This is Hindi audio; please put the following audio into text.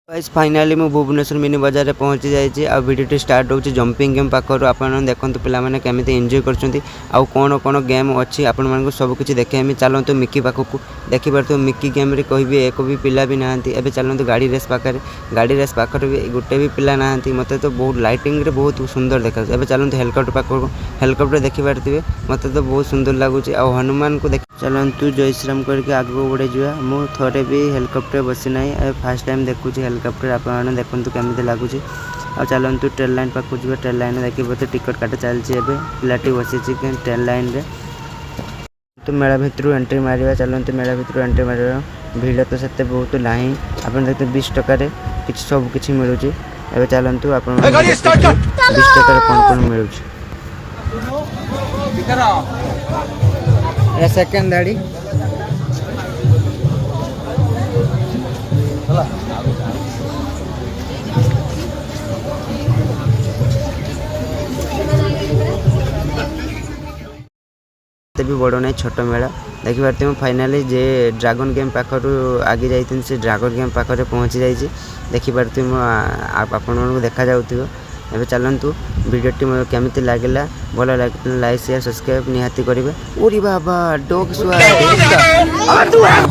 गाइस फाइनाली मु भुवनेश्वर मिनी बजार में पहुंची जाइए। आ वीडियो स्टार्ट हो जंपिंग गेम पाखर आप देखते पे केमी एंजॉय कर कौन कौन गेम अच्छी आपण सब किसी देखेमी। चलते मिकी पाखक देखिपे मिकी गेम रे कहि एक भी पिला भी ना। एबे चलते गाड़ी रेस पाखे गाड़ी रेस पाखे भी गोटे भी पिला ना। मत तो बहुत लाइटिंग रे बहुत सुंदर देखा। एबे चलते हेलीकॉप्टर पाखक हेलीकॉप्टर देखिपे मत तो बहुत सुंदर लगुच। आ हनुमान को देख चलतु जय श्रीराम करके आगू बढ़े जावा। मु थोड़े भी हेलीकॉप्टर बसी ना फास्ट टाइम देखुँ हेलीकॉप्टर आप देखूँ केमी लगुच। आ चलतु ट्रेन लाइन पाक जी ट्रेन लाइन देखिए टिकट काटा चलती पिलाटी बसी ट्रेन लाइन रे। तो मेला भितर एंट्री मारिया चलते मेला भितर एंट्री मार भिड़ तो से बहुत ना आप देखते 20 टकर सब किसी मिलूँ। एवं चलतु आप 20 टकर कौन कौन मिलूँ। सेकेंड गाड़ी भी बड़ ना छोट मेला देखिए फाइनाली जे ड्रैगन गेम पाखर आगे जाइए से ड्रैगन गेम पाखे पहुँची जाइए देखिपे आपण देखा जाऊँ। एबे चलतु वीडियोटी केमिति लागला भल लगे लाइक शेयर सब्सक्राइब निहाती करेंगे। ओरी बाबा डॉग